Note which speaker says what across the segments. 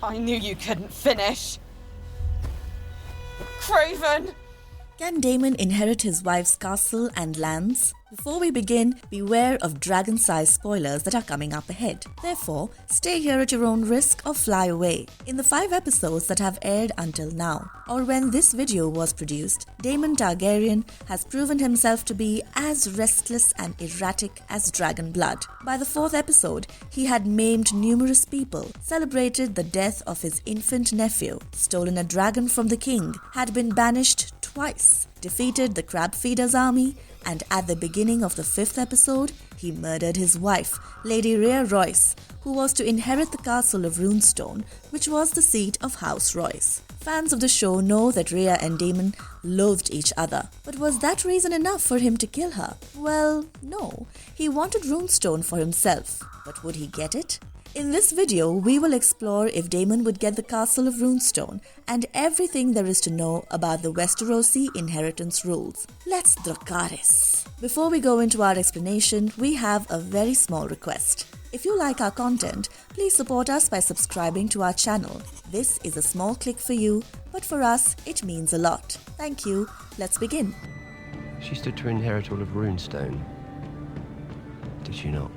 Speaker 1: I knew you couldn't finish. Craven!
Speaker 2: Can Daemon inherit his wife's castle and lands? Before we begin, beware of dragon-sized spoilers that are coming up ahead. Therefore, stay here at your own risk or fly away. In the 5 episodes that have aired until now, or when this video was produced, Daemon Targaryen has proven himself to be as restless and erratic as dragon blood. By the 4th episode, he had maimed numerous people, celebrated the death of his infant nephew, stolen a dragon from the king, had been banished twice, defeated the crab feeder's army, and at the beginning of the 5th episode, he murdered his wife, Lady Rhea Royce, who was to inherit the castle of Runestone, which was the seat of House Royce. Fans of the show know that Rhea and Daemon loathed each other, but was that reason enough for him to kill her? Well, no. He wanted Runestone for himself, but would he get it? In this video, we will explore if Daemon would get the castle of Runestone and everything there is to know about the Westerosi inheritance rules. Let's Dracarys. Before we go into our explanation, we have a very small request. If you like our content, please support us by subscribing to our channel. This is a small click for you, but for us, it means a lot. Thank you. Let's begin.
Speaker 3: She stood to inherit all of Runestone. Did she not?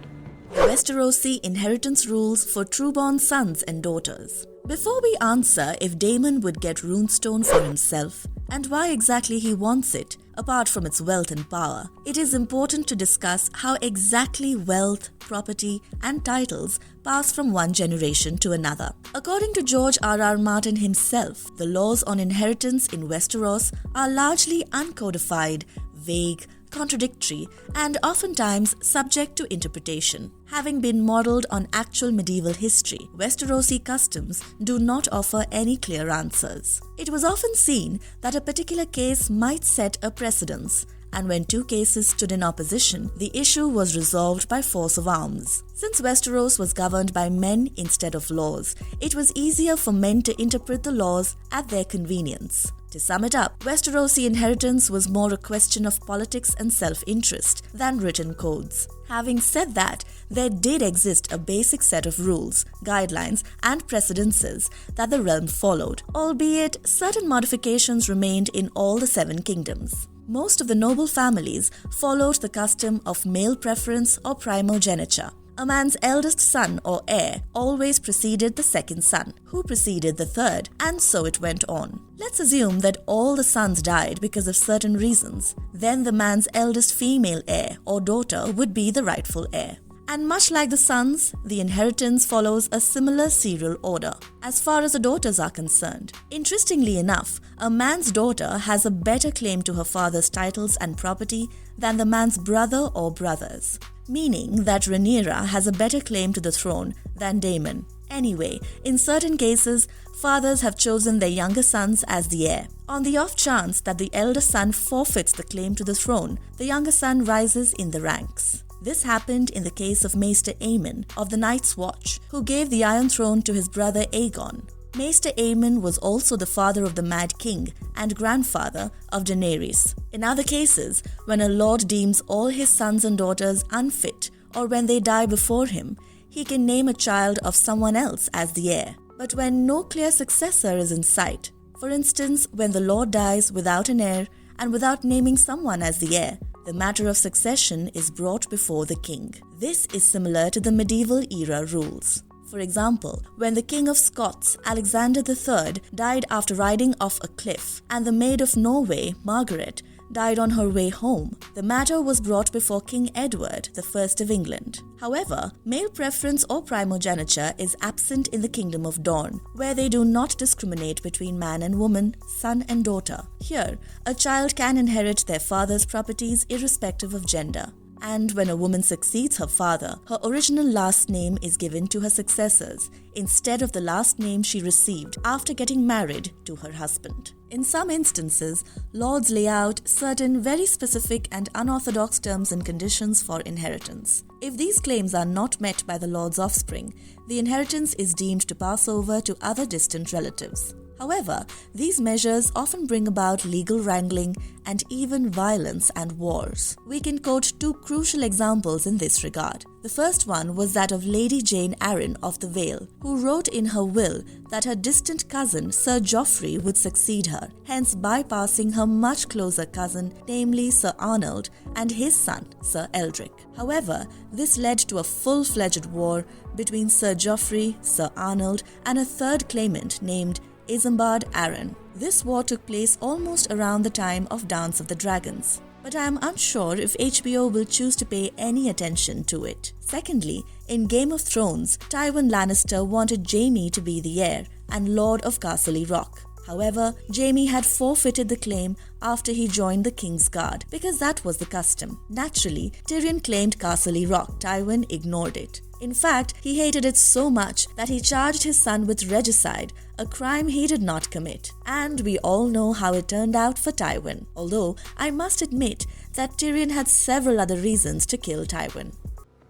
Speaker 2: Westerosi inheritance rules for true-born sons and daughters. Before we answer if Daemon would get Runestone for himself and why exactly he wants it, apart from its wealth and power, it is important to discuss how exactly wealth, property, and titles pass from one generation to another. According to George R.R. Martin himself, the laws on inheritance in Westeros are largely uncodified, vague, contradictory, and oftentimes subject to interpretation. Having been modelled on actual medieval history, Westerosi customs do not offer any clear answers. It was often seen that a particular case might set a precedence, and when 2 cases stood in opposition, the issue was resolved by force of arms. Since Westeros was governed by men instead of laws, it was easier for men to interpret the laws at their convenience. To sum it up, Westerosi inheritance was more a question of politics and self-interest than written codes. Having said that, there did exist a basic set of rules, guidelines, and precedences that the realm followed, albeit certain modifications remained in all the 7 kingdoms. Most of the noble families followed the custom of male preference or primogeniture. A man's eldest son or heir always preceded the second son, who preceded the third, and so it went on. Let's assume that all the sons died because of certain reasons. Then the man's eldest female heir or daughter would be the rightful heir. And much like the sons, the inheritance follows a similar serial order, as far as the daughters are concerned. Interestingly enough, a man's daughter has a better claim to her father's titles and property than the man's brother or brothers, meaning that Rhaenyra has a better claim to the throne than Daemon. Anyway, in certain cases, fathers have chosen their younger sons as the heir. On the off chance that the elder son forfeits the claim to the throne, the younger son rises in the ranks. This happened in the case of Maester Aemon of the Night's Watch, who gave the Iron Throne to his brother Aegon. Maester Aemon was also the father of the Mad King and grandfather of Daenerys. In other cases, when a lord deems all his sons and daughters unfit, or when they die before him, he can name a child of someone else as the heir. But when no clear successor is in sight, for instance, when the lord dies without an heir and without naming someone as the heir, the matter of succession is brought before the king. This is similar to the medieval era rules. For example, when the King of Scots, Alexander III, died after riding off a cliff, and the Maid of Norway, Margaret, died on her way home, the matter was brought before King Edward I of England. However, male preference or primogeniture is absent in the Kingdom of Dorne, where they do not discriminate between man and woman, son and daughter. Here, a child can inherit their father's properties irrespective of gender. And when a woman succeeds her father, her original last name is given to her successors, instead of the last name she received after getting married to her husband. In some instances, lords lay out certain very specific and unorthodox terms and conditions for inheritance. If these claims are not met by the lord's offspring, the inheritance is deemed to pass over to other distant relatives. However, these measures often bring about legal wrangling and even violence and wars. We can quote two crucial examples in this regard. The first one was that of Lady Jane Arryn of the Vale, who wrote in her will that her distant cousin Sir Joffrey would succeed her, hence bypassing her much closer cousin, namely Sir Arnold, and his son, Sir Eldrick. However, this led to a full-fledged war between Sir Joffrey, Sir Arnold, and a third claimant named Isambard Arryn. This war took place almost around the time of Dance of the Dragons, but I am unsure if HBO will choose to pay any attention to it. Secondly, in Game of Thrones, Tywin Lannister wanted Jaime to be the heir and Lord of Castle Rock. However, Jaime had forfeited the claim after he joined the King's Guard, because that was the custom. Naturally, Tyrion claimed Castle Rock. Tywin ignored it. In fact, he hated it so much that he charged his son with regicide, a crime he did not commit. And we all know how it turned out for Tywin, although I must admit that Tyrion had several other reasons to kill Tywin.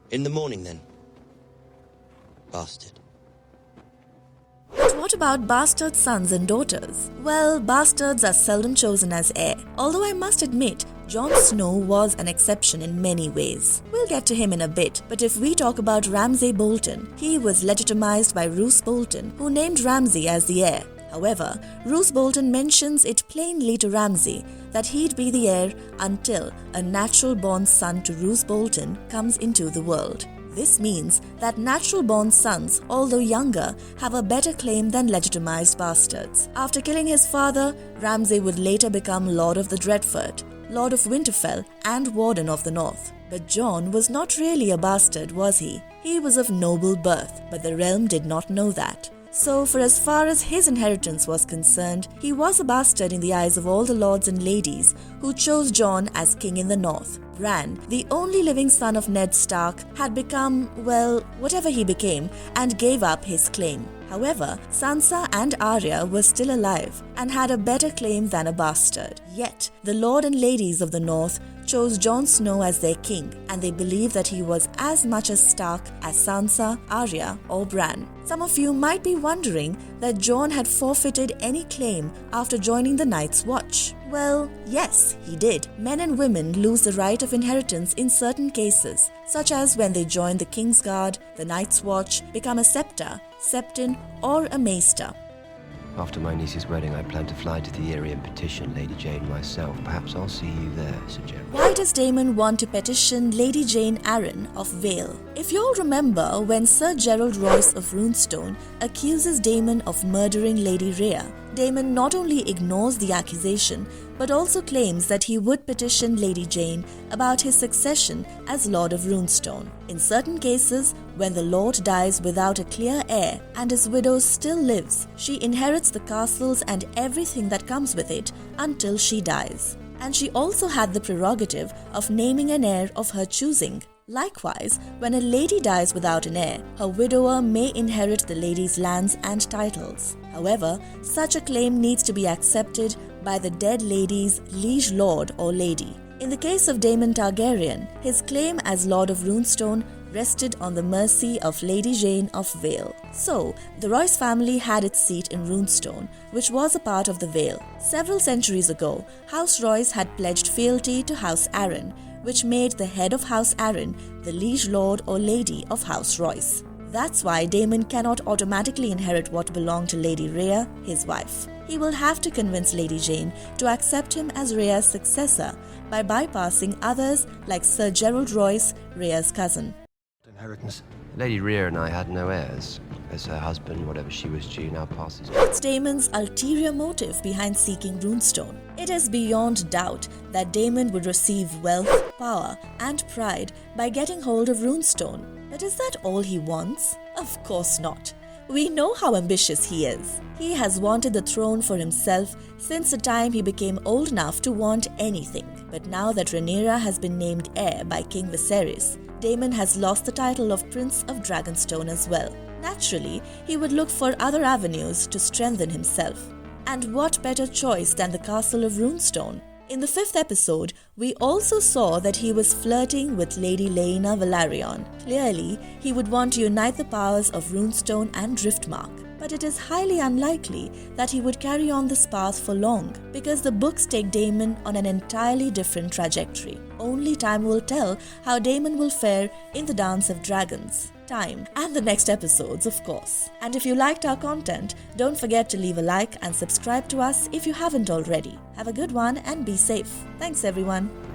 Speaker 4: In the morning then, bastard.
Speaker 2: But what about bastard sons and daughters? Well, bastards are seldom chosen as heir, although I must admit Jon Snow was an exception in many ways. We'll get to him in a bit, but if we talk about Ramsay Bolton, he was legitimized by Roose Bolton, who named Ramsay as the heir. However, Roose Bolton mentions it plainly to Ramsay that he'd be the heir until a natural-born son to Roose Bolton comes into the world. This means that natural-born sons, although younger, have a better claim than legitimized bastards. After killing his father, Ramsay would later become Lord of the Dreadfort, Lord of Winterfell, and Warden of the North. But Jon was not really a bastard, was he? He was of noble birth, but the realm did not know that. So, for as far as his inheritance was concerned, he was a bastard in the eyes of all the lords and ladies who chose Jon as king in the north. Bran, the only living son of Ned Stark, had become, well, whatever he became, and gave up his claim. However, Sansa and Arya were still alive and had a better claim than a bastard. Yet, the lord and ladies of the north chose Jon Snow as their king, and they believed that he was as much a Stark as Sansa, Arya, or Bran. Some of you might be wondering that Jon had forfeited any claim after joining the Night's Watch. Well, yes, he did. Men and women lose the right of inheritance in certain cases, such as when they join the King's Guard, the Night's Watch, become a septa, septon, or a maester.
Speaker 3: After my niece's wedding, I plan to fly to the Eyrie and petition Lady Jane myself. Perhaps I'll see you there, Sir Gerald.
Speaker 2: Why does Daemon want to petition Lady Jane Arryn of Vale? If you'll remember when Sir Gerald Royce of Runestone accuses Daemon of murdering Lady Rhea, Daemon not only ignores the accusation, but also claims that he would petition Lady Jane about his succession as Lord of Runestone. In certain cases, when the Lord dies without a clear heir and his widow still lives, she inherits the castles and everything that comes with it until she dies. And she also had the prerogative of naming an heir of her choosing. Likewise, when a lady dies without an heir, her widower may inherit the lady's lands and titles. However, such a claim needs to be accepted by the dead lady's liege lord or lady. In the case of Daemon Targaryen, his claim as Lord of Runestone rested on the mercy of Lady Jane of Vale. So, the Royce family had its seat in Runestone, which was a part of the Vale. Several centuries ago, House Royce had pledged fealty to House Arryn, which made the head of House Arryn the liege lord or lady of House Royce. That's why Daemon cannot automatically inherit what belonged to Lady Rhea, his wife. He will have to convince Lady Jane to accept him as Rhea's successor by bypassing others like Sir Gerald Royce, Rhea's cousin.
Speaker 3: Inheritance. Lady Rhea and I had no heirs, as her husband, whatever she was due, now passes.
Speaker 2: What's Daemon's ulterior motive behind seeking Runestone? It is beyond doubt that Daemon would receive wealth, power, and pride by getting hold of Runestone. But is that all he wants? Of course not. We know how ambitious he is. He has wanted the throne for himself since the time he became old enough to want anything. But now that Rhaenyra has been named heir by King Viserys, Daemon has lost the title of Prince of Dragonstone as well. Naturally, he would look for other avenues to strengthen himself. And what better choice than the castle of Runestone? In the 5th episode, we also saw that he was flirting with Lady Laena Velaryon. Clearly, he would want to unite the powers of Runestone and Driftmark. but it is highly unlikely that he would carry on this path for long because the books take Daemon on an entirely different trajectory. Only time will tell how Daemon will fare in the Dance of Dragons. Time and the next episodes, of course. And if you liked our content, don't forget to leave a like and subscribe to us if you haven't already. Have a good one and be safe. Thanks everyone.